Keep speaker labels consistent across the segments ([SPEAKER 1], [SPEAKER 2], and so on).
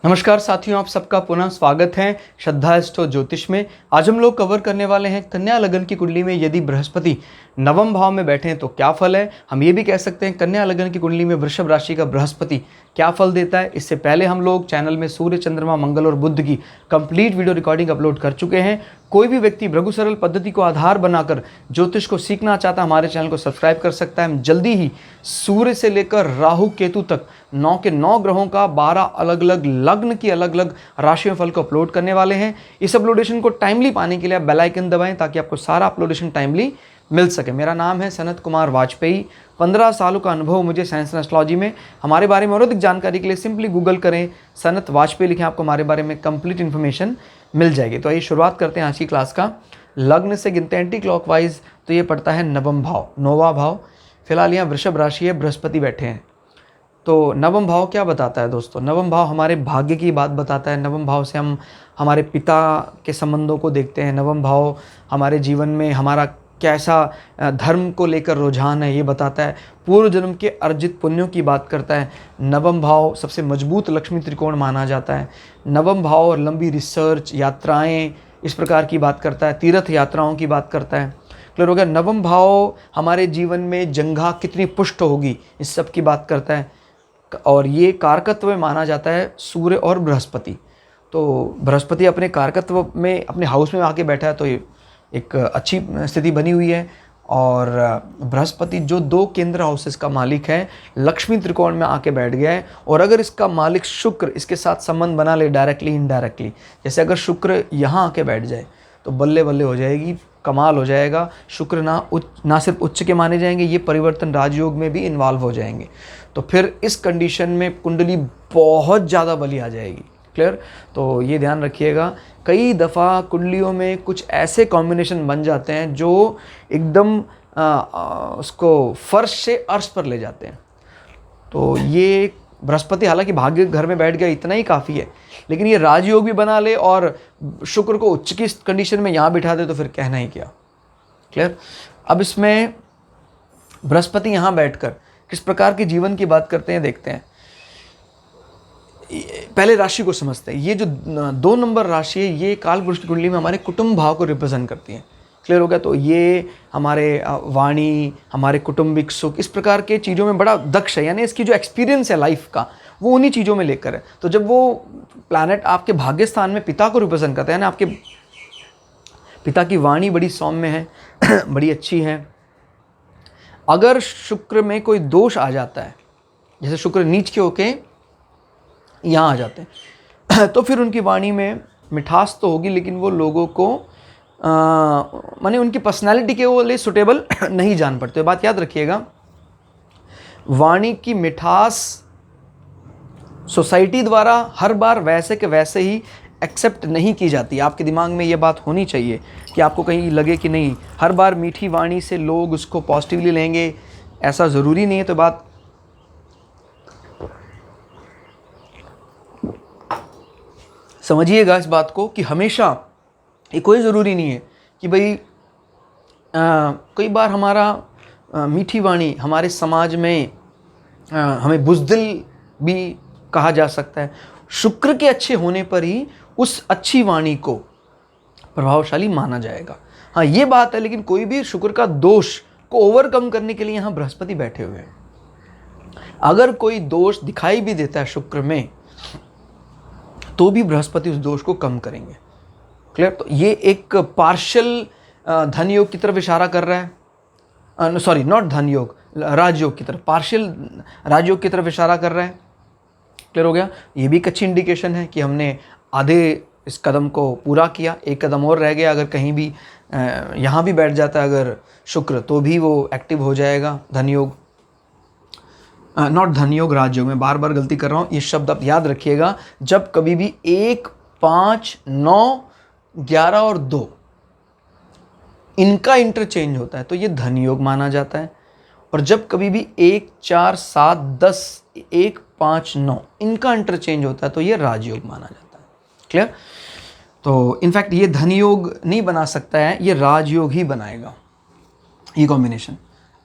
[SPEAKER 1] नमस्कार साथियों, आप सबका पुनः स्वागत है श्रद्धा एस्ट्रो ज्योतिष में। आज हम लोग कवर करने वाले हैं कन्या लगन की कुंडली में यदि बृहस्पति नवम भाव में बैठे हैं तो क्या फल है। हम ये भी कह सकते हैं कन्या लगन की कुंडली में वृषभ राशि का बृहस्पति क्या फल देता है। इससे पहले हम लोग चैनल में सूर्य, चंद्रमा, मंगल और बुध की कंप्लीट वीडियो रिकॉर्डिंग अपलोड कर चुके हैं। कोई भी व्यक्ति भृगु सरल पद्धति को आधार बनाकर ज्योतिष को सीखना चाहता है, हमारे चैनल को सब्सक्राइब कर सकता है। हम जल्दी ही सूर्य से लेकर राहु केतु तक 9 के 9 ग्रहों का 12 अलग अलग लग्न की अलग अलग राशियों फल को अपलोड करने वाले हैं। इस अपलोडेशन को टाइमली पाने के लिए आप बेल आइकन दबाएं ताकि आपको सारा अपलोडेशन टाइमली मिल सके। मेरा नाम है सनत कुमार वाजपेयी। 15 सालों का अनुभव मुझे साइंस एंड एस्ट्रोलॉजी में। हमारे बारे में और अधिक जानकारी के लिए सिंपली गूगल करें, सनत वाजपेयी लिखें, आपको हमारे बारे में कंप्लीट इन्फॉर्मेशन मिल जाएगी। तो आइए शुरुआत करते हैं आज की क्लास का। लग्न से गिनते हैं एंटी क्लॉकवाइज तो ये पड़ता है नवम भाव, नौवां भाव। फिलहाल यहाँ वृषभ राशि है, बृहस्पति बैठे हैं। तो नवम भाव क्या बताता है दोस्तों? नवम भाव हमारे भाग्य की बात बताता है। नवम भाव से हम हमारे पिता के संबंधों को देखते हैं। नवम भाव हमारे जीवन में हमारा कैसा धर्म को लेकर रुझान है ये बताता है। पूर्व जन्म के अर्जित पुण्यों की बात करता है। नवम भाव सबसे मजबूत लक्ष्मी त्रिकोण माना जाता है। नवम भाव और लंबी रिसर्च, यात्राएं, इस प्रकार की बात करता है। तीर्थ यात्राओं की बात करता है। क्लियर हो गया? नवम भाव हमारे जीवन में जंघा कितनी पुष्ट होगी इस सब की बात करता है। और ये कारकत्व में माना जाता है सूर्य और बृहस्पति। तो बृहस्पति अपने कारकत्व में अपने हाउस में आके बैठा है तो ये एक अच्छी स्थिति बनी हुई है। और बृहस्पति जो 2 केंद्र हाउसेस का मालिक है, लक्ष्मी त्रिकोण में आके बैठ गया है। और अगर इसका मालिक शुक्र इसके साथ संबंध बना ले डायरेक्टली इनडायरेक्टली, जैसे अगर शुक्र यहाँ आके बैठ जाए तो बल्ले बल्ले हो जाएगी, कमाल हो जाएगा। शुक्र ना सिर्फ उच्च के माने जाएंगे, ये परिवर्तन राजयोग में भी इन्वॉल्व हो जाएंगे। तो फिर इस कंडीशन में कुंडली बहुत ज़्यादा बली आ जाएगी। क्लियर? तो ये ध्यान रखिएगा। कई दफ़ा कुंडलियों में कुछ ऐसे कॉम्बिनेशन बन जाते हैं जो एकदम उसको फर्श से अर्श पर ले जाते हैं। तो ये बृहस्पति हालांकि भाग्य घर में बैठ गया इतना ही काफ़ी है, लेकिन ये राजयोग भी बना ले और शुक्र को उच्च की कंडीशन में यहाँ बिठा दे तो फिर कहना ही क्या। क्लियर? अब इसमें बृहस्पति यहाँ बैठकर किस प्रकार के जीवन की बात करते हैं देखते हैं। पहले राशि को समझते हैं। ये जो 2 नंबर राशि है ये कालपुरुष की कुंडली में हमारे कुटुंब भाव को रिप्रेजेंट करती है। क्लियर हो गया? तो ये हमारे वाणी, हमारे कुटुंबिक सुख, इस प्रकार के चीज़ों में बड़ा दक्ष है। यानी इसकी जो एक्सपीरियंस है लाइफ का वो उन्हीं चीज़ों में लेकर है। तो जब वो प्लैनेट आपके भाग्य स्थान में पिता को रिप्रेजेंट करता है ना, आपके पिता की वाणी बड़ी सौम्य है बड़ी अच्छी है। अगर शुक्र में कोई दोष आ जाता है, जैसे शुक्र नीच के होके यहाँ आ जाते हैं तो फिर उनकी वाणी में मिठास तो होगी लेकिन वो लोगों को माने उनकी पर्सनालिटी के वो लिए सुटेबल नहीं जान पड़ते। बात याद रखिएगा, वाणी की मिठास सोसाइटी द्वारा हर बार वैसे के वैसे ही एक्सेप्ट नहीं की जाती। आपके दिमाग में ये बात होनी चाहिए कि आपको कहीं लगे कि नहीं हर बार मीठी वाणी से लोग उसको पॉजिटिवली लेंगे, ऐसा ज़रूरी नहीं है। तो बात समझिएगा इस बात को कि हमेशा ये कोई ज़रूरी नहीं है कि भाई कई बार हमारा मीठी वाणी हमारे समाज में हमें बुज़दिल भी कहा जा सकता है। शुक्र के अच्छे होने पर ही उस अच्छी वाणी को प्रभावशाली माना जाएगा। हाँ ये बात है, लेकिन कोई भी शुक्र का दोष को ओवरकम करने के लिए यहाँ बृहस्पति बैठे हुए हैं। अगर कोई दोष दिखाई भी देता है शुक्र में तो भी बृहस्पति उस दोष को कम करेंगे। क्लियर? तो ये एक पार्शियल धन योग की तरफ इशारा कर रहा है। सॉरी, नॉट धन योग, राजयोग की तरफ, पार्शियल राजयोग की तरफ इशारा कर रहा है। क्लियर हो गया? ये भी एक अच्छी इंडिकेशन है कि हमने आधे इस कदम को पूरा किया, एक कदम और रह गया। अगर कहीं भी यहाँ भी बैठ जाता है अगर शुक्र तो भी वो एक्टिव हो जाएगा। धन योग, नॉट धन योग, राजयोग, में बार बार गलती कर रहा हूँ। ये शब्द आप याद रखिएगा। जब कभी भी 1, 5, 9, 11 और 2 इनका इंटरचेंज होता है तो ये धन योग माना जाता है। और जब कभी भी 1, 4, 7, 10, 1, 5, 9 इनका इंटरचेंज होता है तो ये राजयोग माना जाता है। क्लियर? तो इनफैक्ट ये धन योग नहीं बना सकता है, ये राजयोग ही बनाएगा ये कॉम्बिनेशन।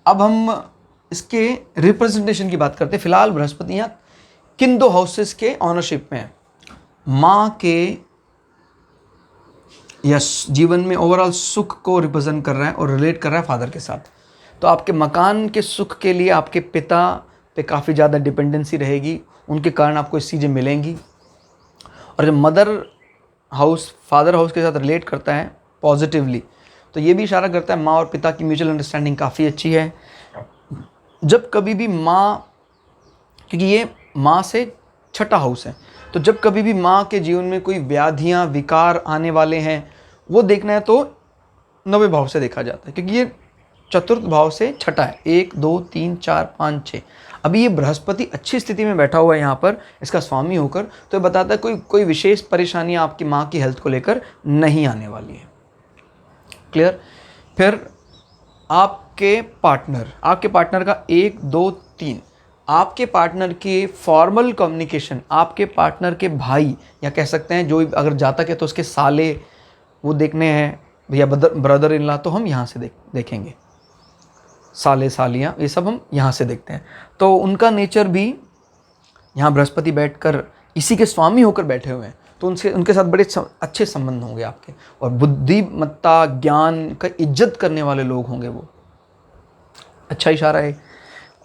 [SPEAKER 1] अब हम इसके रिप्रेजेंटेशन की बात करते हैं। फिलहाल बृहस्पति यहाँ किन 2 हाउसेस के ऑनरशिप में है? माँ के या जीवन में ओवरऑल सुख को रिप्रेजेंट कर रहा है और रिलेट कर रहा है फादर के साथ। तो आपके मकान के सुख के लिए आपके पिता पे काफ़ी ज़्यादा डिपेंडेंसी रहेगी, उनके कारण आपको ये चीज़ें मिलेंगी। और जब मदर हाउस फादर हाउस के साथ रिलेट करता है पॉजिटिवली, तो ये भी इशारा करता है माँ और पिता की म्यूचुअल अंडरस्टैंडिंग काफ़ी अच्छी है। जब कभी भी माँ, क्योंकि ये माँ से छठा हाउस है, तो जब कभी भी माँ के जीवन में कोई व्याधियाँ विकार आने वाले हैं, वो देखना है तो 9वें भाव से देखा जाता है, क्योंकि ये चतुर्थ भाव से छठा है। 1 2 3 4 5 6। अभी ये बृहस्पति अच्छी स्थिति में बैठा हुआ है यहाँ पर इसका स्वामी होकर, तो ये बताता है कोई विशेष परेशानियाँ आपकी माँ की हेल्थ को लेकर नहीं आने वाली है। क्लियर। फिर आपके पार्टनर का 1 2 3, आपके पार्टनर के फॉर्मल कम्युनिकेशन, आपके पार्टनर के भाई या कह सकते हैं जो अगर जातक है तो उसके साले वो देखने हैं, या ब्रदर इन लॉ, तो हम यहाँ से देखेंगे। साले सालियाँ ये सब हम यहाँ से देखते हैं। तो उनका नेचर भी, यहाँ बृहस्पति बैठकर इसी के स्वामी होकर बैठे हुए हैं, तो उनके साथ बड़े अच्छे संबंध होंगे आपके, और बुद्धिमत्ता ज्ञान का इज्जत करने वाले लोग होंगे वो। अच्छा इशारा है।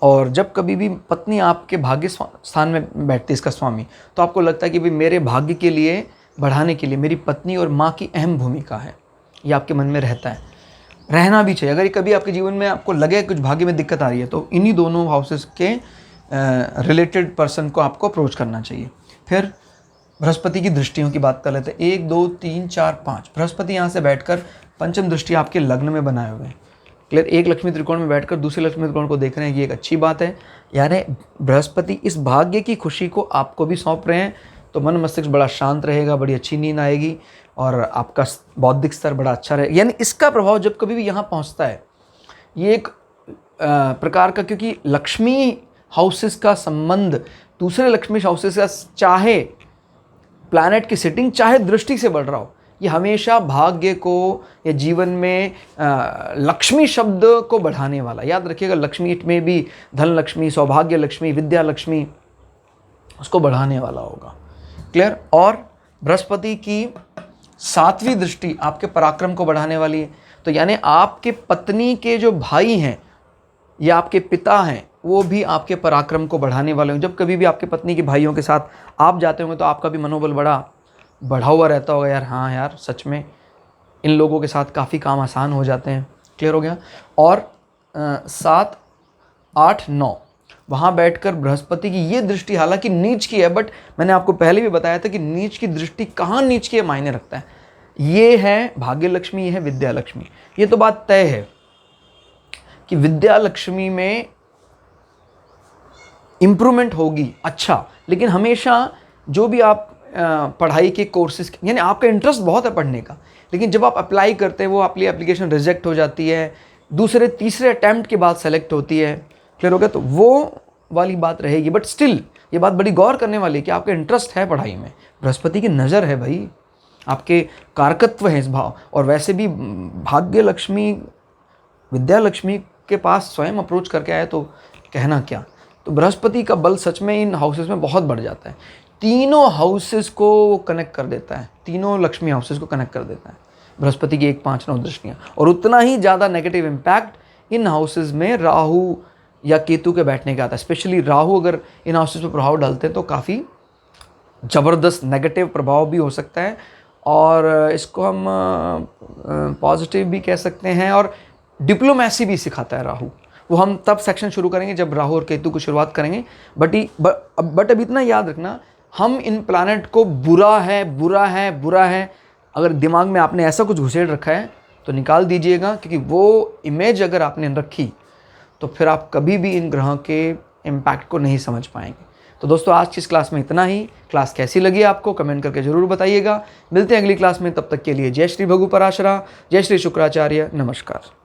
[SPEAKER 1] और जब कभी भी पत्नी आपके भाग्य स्थान में बैठती है इसका स्वामी, तो आपको लगता है कि भाई मेरे भाग्य के लिए बढ़ाने के लिए मेरी पत्नी और माँ की अहम भूमिका है, ये आपके मन में रहता है, रहना भी चाहिए। अगर कभी आपके जीवन में आपको लगे कुछ भाग्य में दिक्कत आ रही है, तो इन्हीं दोनों हाउसेस के रिलेटेड पर्सन को आपको अप्रोच करना चाहिए। फिर बृहस्पति की दृष्टियों की बात कर लेते हैं। 1 2 3 4 5 बृहस्पति यहाँ से बैठकर पंचम दृष्टि आपके लग्न में बनाए हुए हैं। क्लियर। एक लक्ष्मी त्रिकोण में बैठकर दूसरे लक्ष्मी त्रिकोण को देख रहे हैं, ये एक अच्छी बात है। यानी बृहस्पति इस भाग्य की खुशी को आपको भी सौंप रहे हैं, तो मन मस्तिष्क बड़ा शांत रहेगा, बड़ी अच्छी नींद आएगी और आपका बौद्धिक स्तर बड़ा अच्छा रहेगा। यानी इसका प्रभाव जब कभी भी यहाँ पहुँचता है, ये एक प्रकार का, क्योंकि लक्ष्मी हाउसेस का संबंध दूसरे लक्ष्मी हाउसेस का, चाहे प्लैनेट की सिटिंग चाहे दृष्टि से बढ़ रहा हो, ये हमेशा भाग्य को या जीवन में लक्ष्मी शब्द को बढ़ाने वाला। याद रखिएगा, लक्ष्मी इट में भी धन लक्ष्मी, सौभाग्य लक्ष्मी, विद्या लक्ष्मी, उसको बढ़ाने वाला होगा। क्लियर। और बृहस्पति की 7वीं दृष्टि आपके पराक्रम को बढ़ाने वाली है। तो यानी आपके पत्नी के जो भाई हैं या आपके पिता हैं, वो भी आपके पराक्रम को बढ़ाने वाले होंगे। जब कभी भी आपके पत्नी के भाइयों के साथ आप जाते होंगे, तो आपका भी मनोबल बढ़ा हुआ रहता होगा, यार हाँ यार सच में इन लोगों के साथ काफ़ी काम आसान हो जाते हैं। क्लियर हो गया। और 7 8 9 वहाँ बैठकर बृहस्पति की ये दृष्टि हालांकि नीच की है, बट मैंने आपको पहले भी बताया था कि नीच की दृष्टि कहाँ नीच की मायने रखता है। ये है भाग्य लक्ष्मी, ये है विद्या लक्ष्मी। ये तो बात तय है कि विद्या लक्ष्मी में इम्प्रूवमेंट होगी, अच्छा, लेकिन हमेशा जो भी आप पढ़ाई के कोर्सेज, यानी आपका इंटरेस्ट बहुत है पढ़ने का, लेकिन जब आप अप्लाई करते हैं वो आपकी एप्लीकेशन रिजेक्ट हो जाती है, दूसरे तीसरे अटैम्प्ट के बाद सेलेक्ट होती है। क्लियर हो गया। तो वो वाली बात रहेगी, बट स्टिल ये बात बड़ी गौर करने वाली है कि आपका इंटरेस्ट है पढ़ाई में। बृहस्पति की नज़र है भाई, आपके कारकत्व है इस भाव। और वैसे भी भाग्य लक्ष्मी विद्या लक्ष्मी के पास स्वयं अप्रोच करके आए तो कहना क्या। तो बृहस्पति का बल सच में इन हाउसेस में बहुत बढ़ जाता है, तीनों हाउसेस को कनेक्ट कर देता है, तीनों लक्ष्मी हाउसेस को कनेक्ट कर देता है बृहस्पति की 1 5 9 दृष्टियाँ। और उतना ही ज़्यादा नेगेटिव इम्पैक्ट इन हाउसेस में राहु या केतु के बैठने का आता है। स्पेशली राहु अगर इन हाउसेस पर प्रभाव डालते हैं तो काफ़ी ज़बरदस्त नेगेटिव प्रभाव भी हो सकता है, और इसको हम पॉजिटिव भी कह सकते हैं। और डिप्लोमेसी भी सिखाता है राहु। वो हम तब सेक्शन शुरू करेंगे जब राहु और केतु को शुरुआत करेंगे। बट अब इतना याद रखना, हम इन प्लैनेट को बुरा है अगर दिमाग में आपने ऐसा कुछ घुसेड़ रखा है तो निकाल दीजिएगा, क्योंकि वो इमेज अगर आपने रखी तो फिर आप कभी भी इन ग्रहों के इम्पैक्ट को नहीं समझ पाएंगे। तो दोस्तों आज की इस क्लास में इतना ही। क्लास कैसी लगी आपको कमेंट करके ज़रूर बताइएगा। मिलते हैं अगली क्लास में, तब तक के लिए जय श्री भगु पराशरा, जय श्री शुक्राचार्य, नमस्कार।